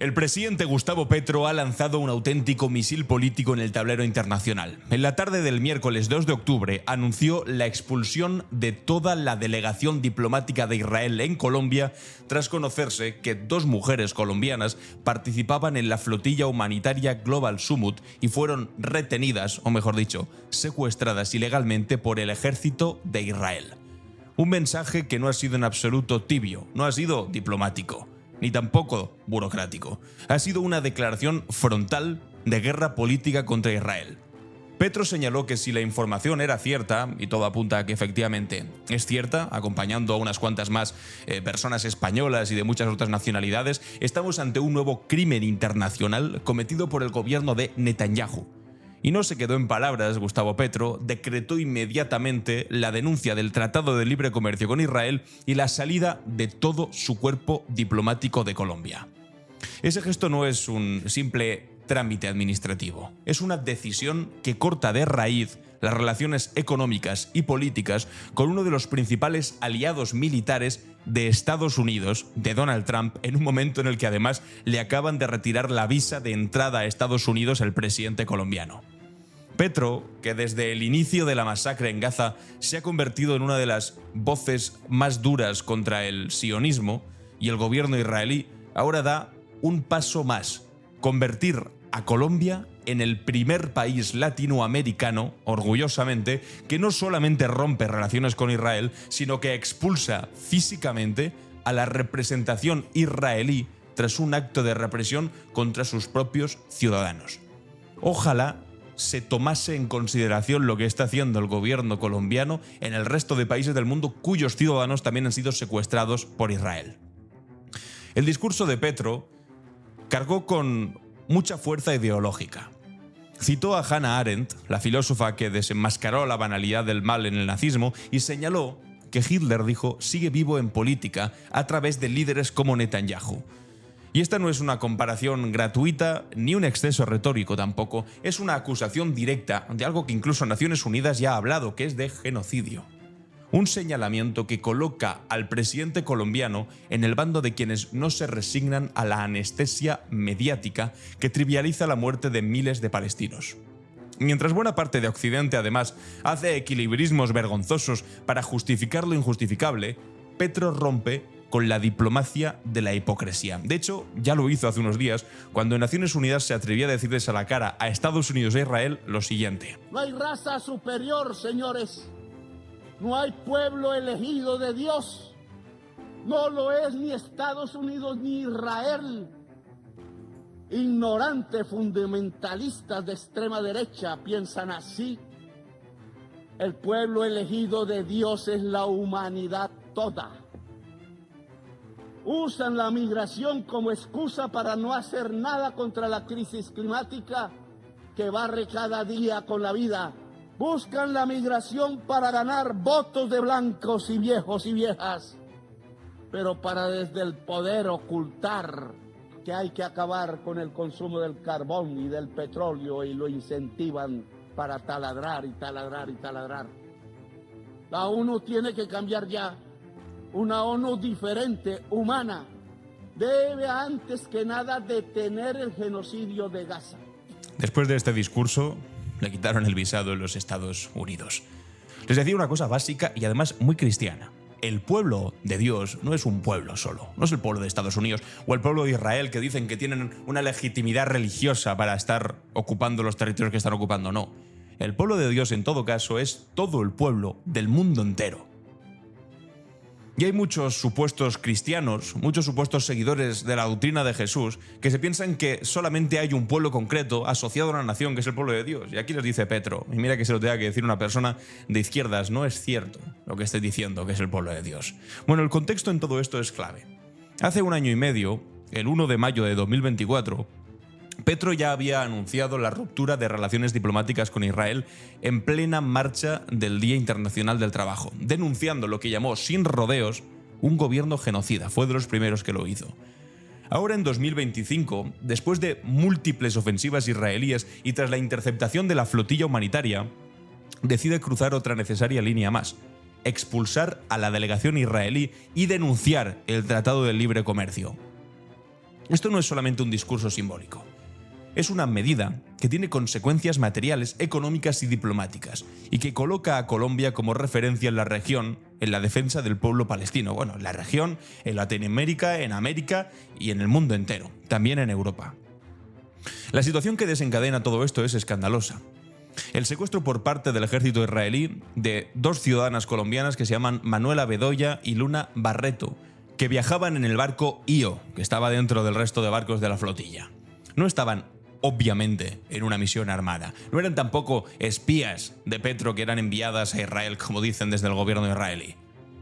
El presidente Gustavo Petro ha lanzado un auténtico misil político en el tablero internacional. En la tarde del miércoles 2 de octubre anunció la expulsión de toda la delegación diplomática de Israel en Colombia tras conocerse que 2 mujeres colombianas participaban en la flotilla humanitaria Global Summit y fueron retenidas, o mejor dicho, secuestradas ilegalmente por el ejército de Israel. Un mensaje que no ha sido en absoluto tibio, no ha sido diplomático, ni tampoco burocrático. Ha sido una declaración frontal de guerra política contra Israel. Petro señaló que si la información era cierta, y todo apunta a que efectivamente es cierta, acompañando a unas cuantas más personas españolas y de muchas otras nacionalidades, estamos ante un nuevo crimen internacional cometido por el gobierno de Netanyahu. Y no se quedó en palabras, Gustavo Petro decretó inmediatamente la denuncia del Tratado de Libre Comercio con Israel y la salida de todo su cuerpo diplomático de Colombia. Ese gesto no es un simple trámite administrativo, es una decisión que corta de raíz las relaciones económicas y políticas con uno de los principales aliados militares de Estados Unidos, de Donald Trump, en un momento en el que además le acaban de retirar la visa de entrada a Estados Unidos al presidente colombiano. Petro, que desde el inicio de la masacre en Gaza se ha convertido en una de las voces más duras contra el sionismo y el gobierno israelí, ahora da un paso más: convertir a Colombia en el primer país latinoamericano, orgullosamente, que no solamente rompe relaciones con Israel, sino que expulsa físicamente a la representación israelí tras un acto de represión contra sus propios ciudadanos. Ojalá se tomase en consideración lo que está haciendo el gobierno colombiano en el resto de países del mundo cuyos ciudadanos también han sido secuestrados por Israel. El discurso de Petro cargó con mucha fuerza ideológica. Citó a Hannah Arendt, la filósofa que desenmascaró la banalidad del mal en el nazismo, y señaló que Hitler, dijo, sigue vivo en política a través de líderes como Netanyahu. Y esta no es una comparación gratuita ni un exceso retórico tampoco, es una acusación directa de algo que incluso Naciones Unidas ya ha hablado, que es de genocidio. Un señalamiento que coloca al presidente colombiano en el bando de quienes no se resignan a la anestesia mediática que trivializa la muerte de miles de palestinos. Mientras buena parte de Occidente además hace equilibrismos vergonzosos para justificar lo injustificable, Petro rompe con la diplomacia de la hipocresía. De hecho, ya lo hizo hace unos días, cuando en Naciones Unidas se atrevía a decirles a la cara a Estados Unidos e Israel lo siguiente: no hay raza superior, señores. No hay pueblo elegido de Dios. No lo es ni Estados Unidos ni Israel. Ignorantes fundamentalistas de extrema derecha piensan así. El pueblo elegido de Dios es la humanidad toda. Usan la migración como excusa para no hacer nada contra la crisis climática que barre cada día con la vida. Buscan la migración para ganar votos de blancos y viejos y viejas, pero para desde el poder ocultar que hay que acabar con el consumo del carbón y del petróleo, y lo incentivan para taladrar y taladrar y taladrar. La ONU tiene que cambiar ya. Una ONU diferente, humana, debe antes que nada detener el genocidio de Gaza. Después de este discurso, le quitaron el visado en los Estados Unidos. Les decía una cosa básica y además muy cristiana. El pueblo de Dios no es un pueblo solo, no es el pueblo de Estados Unidos o el pueblo de Israel, que dicen que tienen una legitimidad religiosa para estar ocupando los territorios que están ocupando, no. El pueblo de Dios, en todo caso, es todo el pueblo del mundo entero. Y hay muchos supuestos cristianos, muchos supuestos seguidores de la doctrina de Jesús, que se piensan que solamente hay un pueblo concreto asociado a una nación, que es el pueblo de Dios. Y aquí les dice Petro, y mira que se lo tenga que decir una persona de izquierdas, no es cierto lo que esté diciendo que es el pueblo de Dios. Bueno, el contexto en todo esto es clave. Hace 1 año y medio, el 1 de mayo de 2024, Petro ya había anunciado la ruptura de relaciones diplomáticas con Israel en plena marcha del Día Internacional del Trabajo, denunciando lo que llamó sin rodeos un gobierno genocida. Fue de los primeros que lo hizo. Ahora, en 2025, después de múltiples ofensivas israelíes y tras la interceptación de la flotilla humanitaria, decide cruzar otra necesaria línea más: expulsar a la delegación israelí y denunciar el Tratado de Libre Comercio. Esto no es solamente un discurso simbólico. Es una medida que tiene consecuencias materiales, económicas y diplomáticas, y que coloca a Colombia como referencia en la región en la defensa del pueblo palestino. Bueno, en la región, en Latinoamérica, en América y en el mundo entero, también en Europa. La situación que desencadena todo esto es escandalosa. El secuestro por parte del ejército israelí de 2 ciudadanas colombianas que se llaman Manuela Bedoya y Luna Barreto, que viajaban en el barco Io, que estaba dentro del resto de barcos de la flotilla. No estaban, obviamente, en una misión armada. No eran tampoco espías de Petro que eran enviadas a Israel, como dicen desde el gobierno israelí.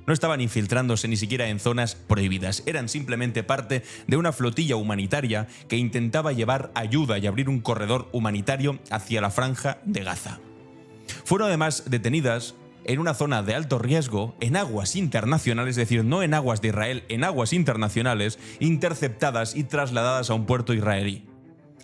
No estaban infiltrándose ni siquiera en zonas prohibidas. Eran simplemente parte de una flotilla humanitaria que intentaba llevar ayuda y abrir un corredor humanitario hacia la franja de Gaza. Fueron además detenidas en una zona de alto riesgo, en aguas internacionales, es decir, no en aguas de Israel, en aguas internacionales, interceptadas y trasladadas a un puerto israelí.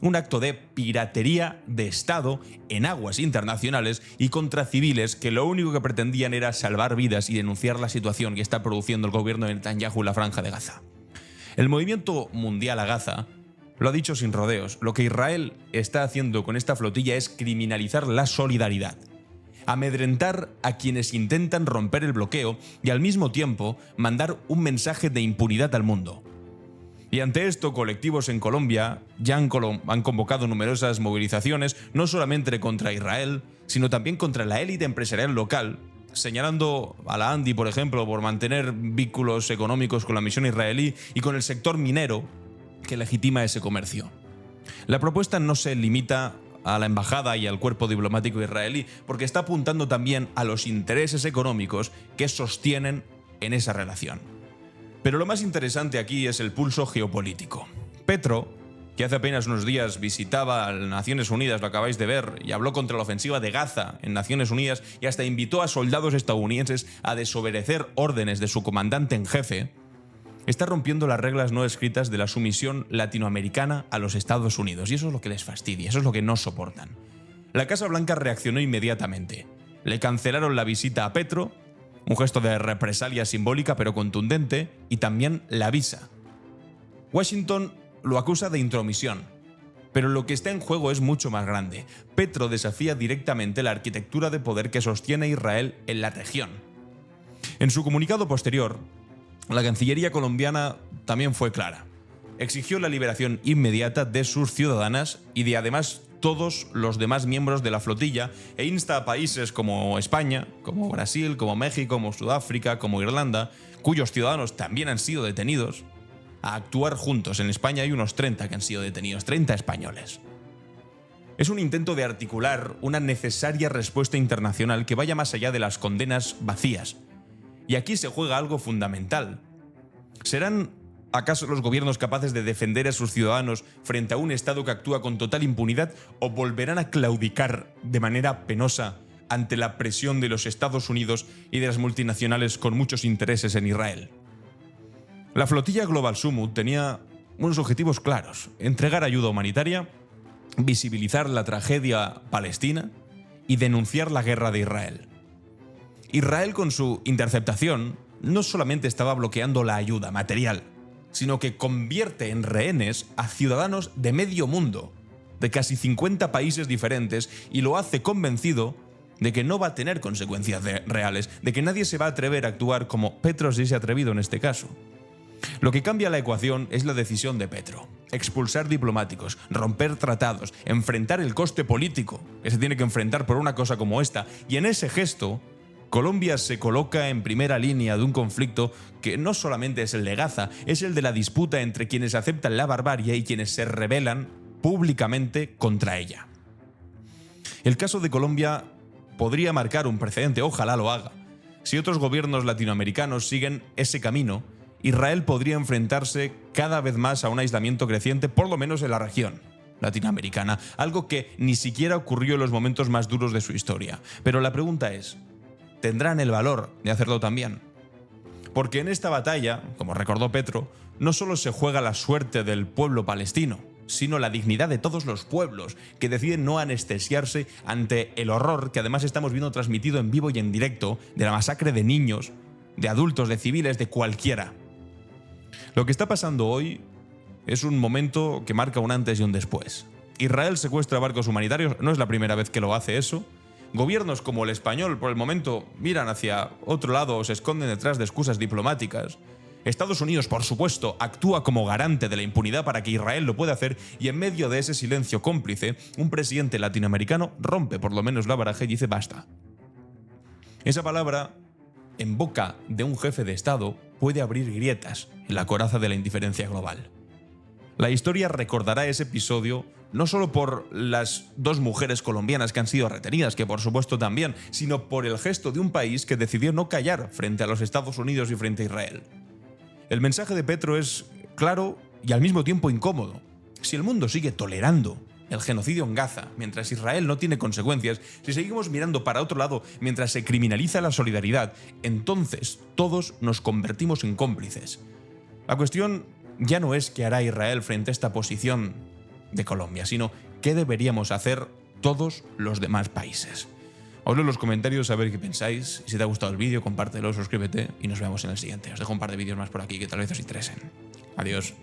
Un acto de piratería de Estado en aguas internacionales y contra civiles que lo único que pretendían era salvar vidas y denunciar la situación que está produciendo el gobierno de Netanyahu en la franja de Gaza. El movimiento mundial a Gaza lo ha dicho sin rodeos. Lo que Israel está haciendo con esta flotilla es criminalizar la solidaridad, amedrentar a quienes intentan romper el bloqueo y al mismo tiempo mandar un mensaje de impunidad al mundo. Y ante esto, colectivos en Colombia ya han convocado numerosas movilizaciones, no solamente contra Israel, sino también contra la élite empresarial local, señalando a la ANDI, por ejemplo, por mantener vínculos económicos con la misión israelí y con el sector minero que legitima ese comercio. La propuesta no se limita a la embajada y al cuerpo diplomático israelí, porque está apuntando también a los intereses económicos que sostienen en esa relación. Pero lo más interesante aquí es el pulso geopolítico. Petro, que hace apenas unos días visitaba a Naciones Unidas, lo acabáis de ver, y habló contra la ofensiva de Gaza en Naciones Unidas y hasta invitó a soldados estadounidenses a desobedecer órdenes de su comandante en jefe, está rompiendo las reglas no escritas de la sumisión latinoamericana a los Estados Unidos, y eso es lo que les fastidia, eso es lo que no soportan. La Casa Blanca reaccionó inmediatamente. Le cancelaron la visita a Petro, un gesto de represalia simbólica pero contundente, y también la visa. Washington lo acusa de intromisión, pero lo que está en juego es mucho más grande. Petro desafía directamente la arquitectura de poder que sostiene Israel en la región. En su comunicado posterior, la Cancillería colombiana también fue clara. Exigió la liberación inmediata de sus ciudadanas y de además todos los demás miembros de la flotilla e insta a países como España, como Brasil, como México, como Sudáfrica, como Irlanda, cuyos ciudadanos también han sido detenidos, a actuar juntos. En España hay unos 30 que han sido detenidos, 30 españoles. Es un intento de articular una necesaria respuesta internacional que vaya más allá de las condenas vacías. Y aquí se juega algo fundamental. ¿Serán acaso los gobiernos capaces de defender a sus ciudadanos frente a un Estado que actúa con total impunidad, o volverán a claudicar de manera penosa ante la presión de los Estados Unidos y de las multinacionales con muchos intereses en Israel? La flotilla Global Summit tenía unos objetivos claros: entregar ayuda humanitaria, visibilizar la tragedia palestina y denunciar la guerra de Israel. Israel, con su interceptación, no solamente estaba bloqueando la ayuda material, sino que convierte en rehenes a ciudadanos de medio mundo, de casi 50 países diferentes, y lo hace convencido de que no va a tener consecuencias reales, de que nadie se va a atrever a actuar como Petro sí se ha atrevido en este caso. Lo que cambia la ecuación es la decisión de Petro: expulsar diplomáticos, romper tratados, enfrentar el coste político que se tiene que enfrentar por una cosa como esta, y en ese gesto Colombia se coloca en primera línea de un conflicto que no solamente es el de Gaza, es el de la disputa entre quienes aceptan la barbarie y quienes se rebelan públicamente contra ella. El caso de Colombia podría marcar un precedente, ojalá lo haga. Si otros gobiernos latinoamericanos siguen ese camino, Israel podría enfrentarse cada vez más a un aislamiento creciente, por lo menos en la región latinoamericana, algo que ni siquiera ocurrió en los momentos más duros de su historia. Pero la pregunta es: ¿tendrán el valor de hacerlo también? Porque en esta batalla, como recordó Petro, no solo se juega la suerte del pueblo palestino, sino la dignidad de todos los pueblos que deciden no anestesiarse ante el horror que además estamos viendo transmitido en vivo y en directo de la masacre de niños, de adultos, de civiles, de cualquiera. Lo que está pasando hoy es un momento que marca un antes y un después. Israel secuestra barcos humanitarios, no es la primera vez que lo hace eso. Gobiernos como el español, por el momento, miran hacia otro lado o se esconden detrás de excusas diplomáticas. Estados Unidos, por supuesto, actúa como garante de la impunidad para que Israel lo pueda hacer, y en medio de ese silencio cómplice, un presidente latinoamericano rompe por lo menos la baraja y dice basta. Esa palabra, en boca de un jefe de Estado, puede abrir grietas en la coraza de la indiferencia global. La historia recordará ese episodio no solo por las 2 mujeres colombianas que han sido retenidas, que por supuesto también, sino por el gesto de un país que decidió no callar frente a los Estados Unidos y frente a Israel. El mensaje de Petro es claro y al mismo tiempo incómodo. Si el mundo sigue tolerando el genocidio en Gaza mientras Israel no tiene consecuencias, si seguimos mirando para otro lado mientras se criminaliza la solidaridad, entonces todos nos convertimos en cómplices. La cuestión ya no es qué hará Israel frente a esta posición de Colombia, sino qué deberíamos hacer todos los demás países. Os leo en los comentarios a ver qué pensáis. Si te ha gustado el vídeo, compártelo, suscríbete y nos vemos en el siguiente. Os dejo un par de vídeos más por aquí que tal vez os interesen. Adiós.